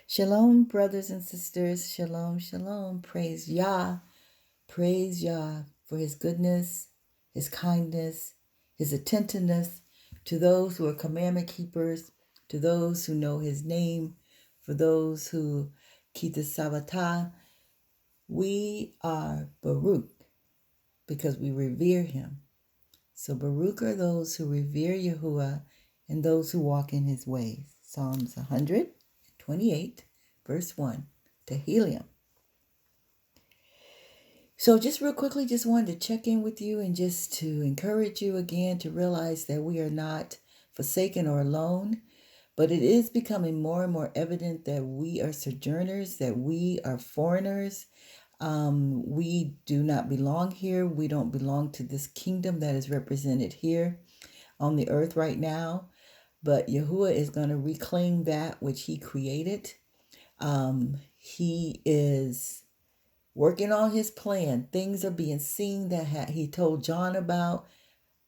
Shalom, brothers and sisters. Shalom, shalom. Praise Yah. Praise Yah for his goodness, his kindness, his attentiveness to those who are commandment keepers, to those who know his name, for those who keep the Sabbath. We are Baruch because we revere him. So Baruch are those who revere Yahuwah and those who walk in his ways. Psalms 128, verse 1, Tehillim. So just real quickly, just wanted to check in with you and just to encourage you again to realize that we are not forsaken or alone, but it is becoming more and more evident that we are sojourners, that we are foreigners. We do not belong here. We don't belong to this kingdom that is represented here on the earth right now. But Yahuwah is going to reclaim that which he created. He is working on his plan. Things are being seen that he told John about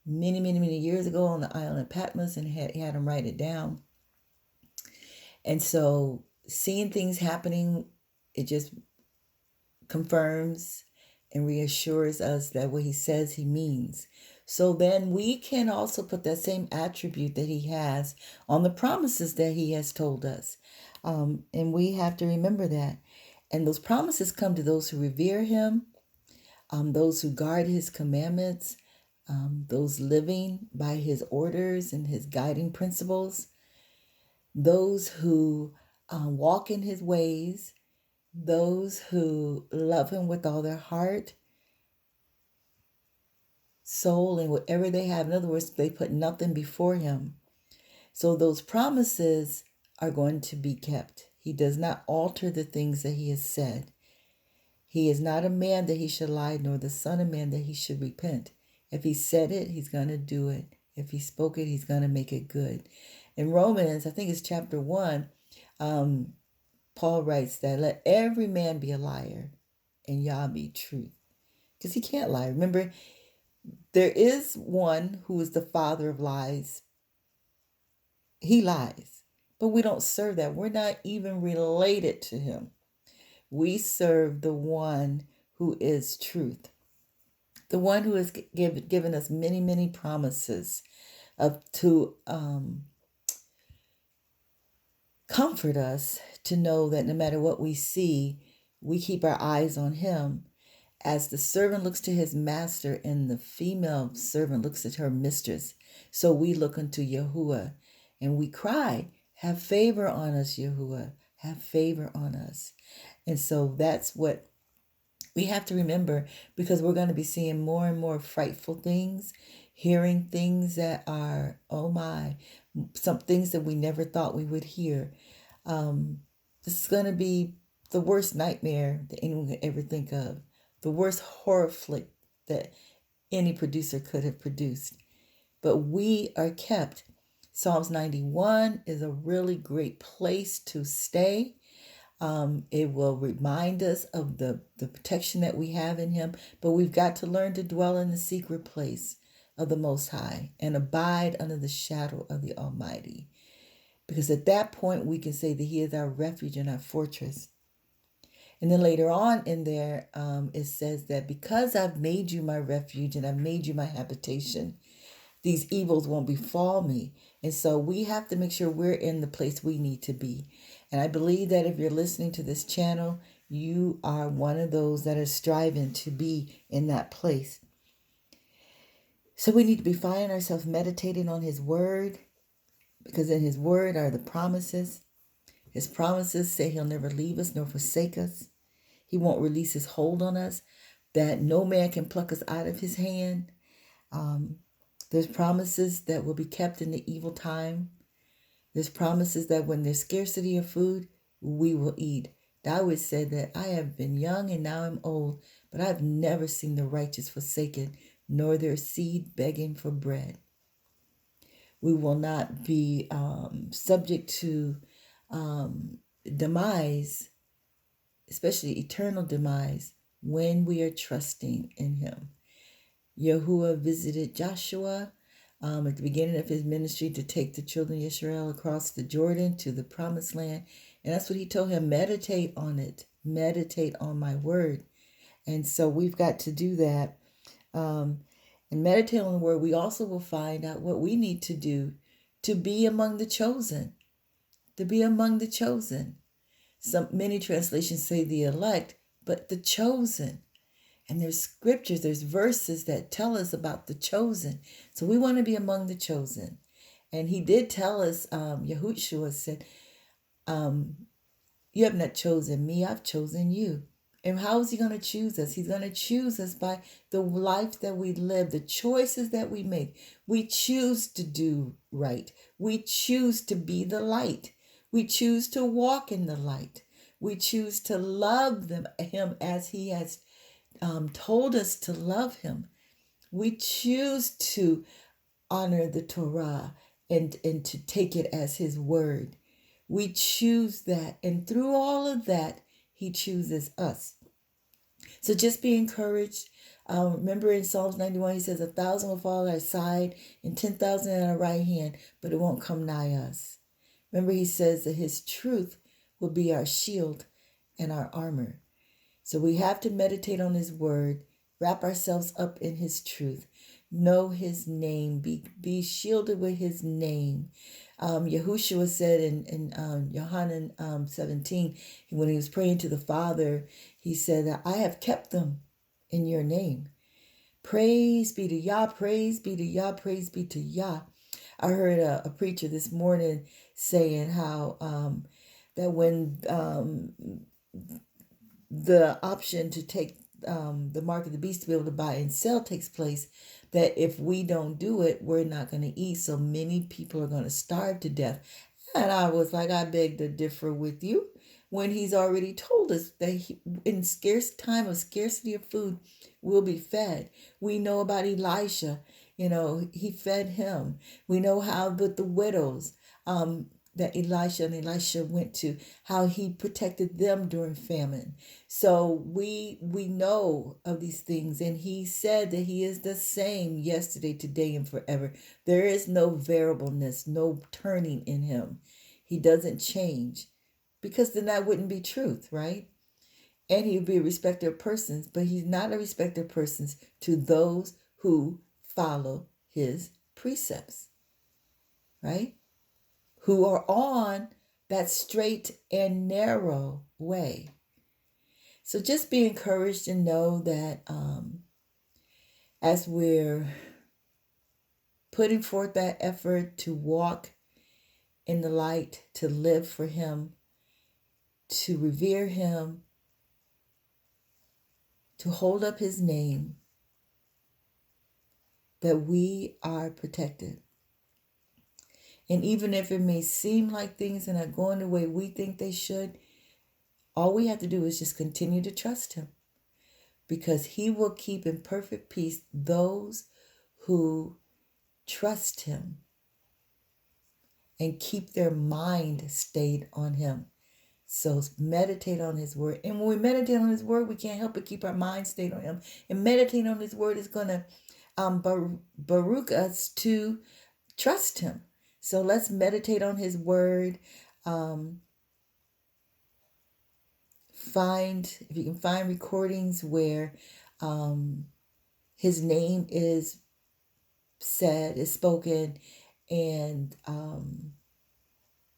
many, many, many years ago on the island of Patmos, and had him write it down. And so seeing things happening, it just confirms and reassures us that what he says he means. So then we can also put that same attribute that he has on the promises that he has told us. And we have to remember that. And those promises come to those who revere him, those who guard his commandments, those living by his orders and his guiding principles, those who walk in his ways, those who love him with all their heart, soul, and whatever they have. In other words, they put nothing before him. So those promises are going to be kept. He does not alter the things that he has said. He is not a man that he should lie, nor the son of man that he should repent. If he said it, he's going to do it. If he spoke it, he's going to make it good. In Romans, I think it's chapter 1, Paul writes that let every man be a liar and Yah be truth. Because he can't lie. Remember, there is one who is the father of lies. He lies. But we don't serve that. We're not even related to him. We serve the one who is truth. The one who has given us many, many promises to comfort us, to know that no matter what we see, we keep our eyes on him. As the servant looks to his master and the female servant looks at her mistress, so we look unto Yahuwah and we cry, have favor on us, Yahuwah, have favor on us. And so that's what we have to remember, because we're going to be seeing more and more frightful things, hearing things that are, oh my, some things that we never thought we would hear. This is going to be the worst nightmare that anyone could ever think of, the worst horror flick that any producer could have produced. But we are kept. Psalms 91 is a really great place to stay. It will remind us of the protection that we have in him, but we've got to learn to dwell in the secret place of the Most High and abide under the shadow of the Almighty. Because at that point, we can say that he is our refuge and our fortress. And then later on in there, it says that because I've made you my refuge and I've made you my habitation, these evils won't befall me. And so we have to make sure we're in the place we need to be. And I believe that if you're listening to this channel, you are one of those that are striving to be in that place. So we need to be finding ourselves meditating on his word, because in his word are the promises. His promises say he'll never leave us nor forsake us. He won't release his hold on us, that no man can pluck us out of his hand. There's promises that will be kept in the evil time. There's promises that when there's scarcity of food, we will eat. David said that I have been young and now I'm old, but I've never seen the righteous forsaken, nor their seed begging for bread. We will not be subject to demise, especially eternal demise, when we are trusting in him. Yahuwah visited Joshua at the beginning of his ministry to take the children of Israel across the Jordan to the promised land. And that's what he told him, meditate on it, meditate on my word. And so we've got to do that. And meditate on the word. We also will find out what we need to do to be among the chosen, to be among the chosen. Many translations say the elect, but the chosen. And there's scriptures, there's verses that tell us about the chosen. So we want to be among the chosen. And he did tell us, Yahushua said, you have not chosen me, I've chosen you. And how is he going to choose us? He's going to choose us by the life that we live, the choices that we make. We choose to do right. We choose to be the light. We choose to walk in the light. We choose to love him as he has told us to love him. We choose to honor the Torah and to take it as his word. We choose that. And through all of that, he chooses us. So just be encouraged. Remember in Psalms 91, he says, 1,000 will fall at our side and 10,000 at our right hand, but it won't come nigh us. Remember, he says that his truth will be our shield and our armor. So we have to meditate on his word, wrap ourselves up in his truth, know his name, be shielded with his name. Yahushua said in Yohanan 17, when he was praying to the Father, he said that I have kept them in your name. Praise be to Yah, praise be to Yah, praise be to Yah. I heard a preacher this morning saying how that when the option to take the mark of the beast to be able to buy and sell takes place, that if we don't do it, we're not going to eat. So many people are going to starve to death. And I was like, I beg to differ with you when he's already told us that in time of scarcity of food, we'll be fed. We know about Elisha, he fed him. We know how with the widows, that Elisha went to, how he protected them during famine. So we know of these things, and he said that he is the same yesterday, today, and forever. There is no variableness, no turning in him. He doesn't change, because then that wouldn't be truth, right? And he would be a respecter of persons, but he's not a respecter of persons to those who follow his precepts, right? Who are on that straight and narrow way. So just be encouraged and know that as we're putting forth that effort to walk in the light, to live for him, to revere him, to hold up his name, that we are protected. And even if it may seem like things are not going the way we think they should, all we have to do is just continue to trust him, because he will keep in perfect peace those who trust him and keep their mind stayed on him. So meditate on his word. And when we meditate on his word, we can't help but keep our mind stayed on him. And meditating on his word is going to baruch us to trust him. So let's meditate on his word. If you can find recordings where his name is spoken, and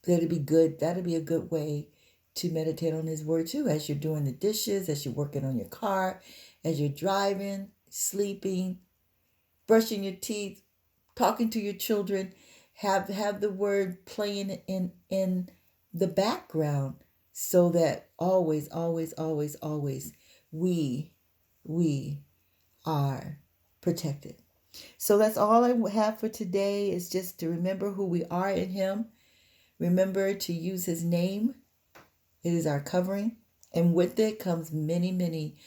that'd be good. That'd be a good way to meditate on his word too, as you're doing the dishes, as you're working on your car, as you're driving, sleeping, brushing your teeth, talking to your children. Have the word playing in the background, so that always, always, always, always we are protected. So that's all I have for today, is just to remember who we are in him. Remember to use his name. It is our covering. And with it comes many, many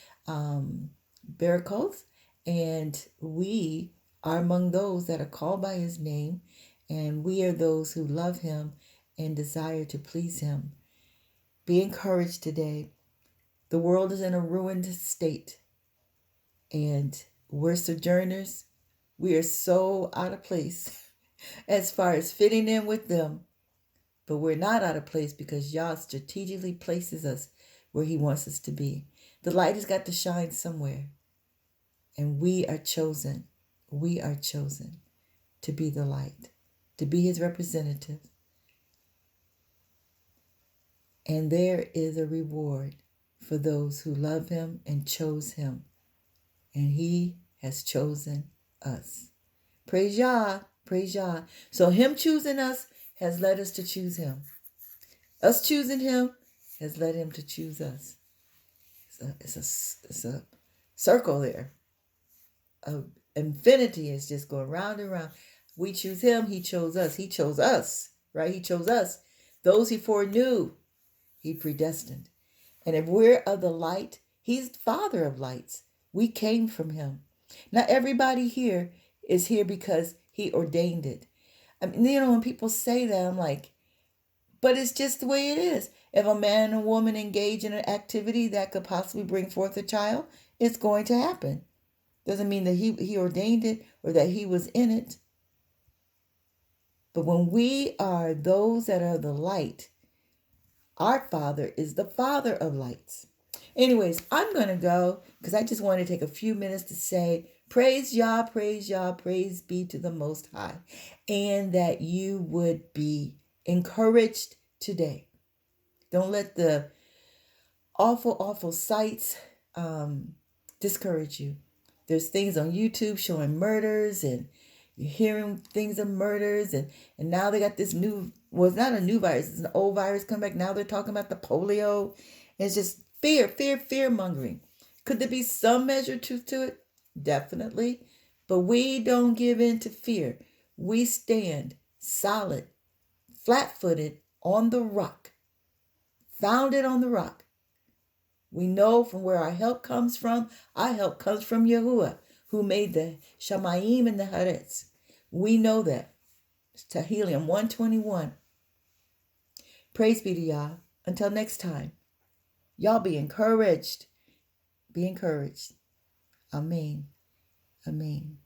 miracles. And we are among those that are called by his name. And we are those who love him and desire to please him. Be encouraged today. The world is in a ruined state. And we're sojourners. We are so out of place as far as fitting in with them. But we're not out of place because Yah strategically places us where he wants us to be. The light has got to shine somewhere. And we are chosen. We are chosen to be the light, to be his representative. And there is a reward for those who love him and chose him. And he has chosen us. Praise Yah. Praise Yah. So him choosing us has led us to choose him. Us choosing him has led him to choose us. It's a circle there. Infinity is just going round and round. We choose him. He chose us. He chose us, right? He chose us. Those he foreknew, he predestined. And if we're of the light, he's the father of lights. We came from him. Not everybody here is here because he ordained it. I mean, when people say that, I'm like, but it's just the way it is. If a man and a woman engage in an activity that could possibly bring forth a child, it's going to happen. Doesn't mean that he ordained it or that he was in it. But when we are those that are the light, our Father is the Father of lights. Anyways, I'm going to go because I just want to take a few minutes to say, praise Yah, praise be to the Most High. And that you would be encouraged today. Don't let the awful sights discourage you. There's things on YouTube showing murders and you're hearing things of murders and now they got this new, well, it's not a new virus, it's an old virus coming back. Now they're talking about the polio. It's just fear mongering. Could there be some measure of truth to it? Definitely. But we don't give in to fear. We stand solid, flat-footed on the rock, founded on the rock. We know from where our help comes from. Our help comes from Yahuwah, who made the Shamayim and the Haaretz. We know that. It's Tehillim 121. Praise be to Yah. Until next time, y'all be encouraged. Be encouraged. Amen. Amen.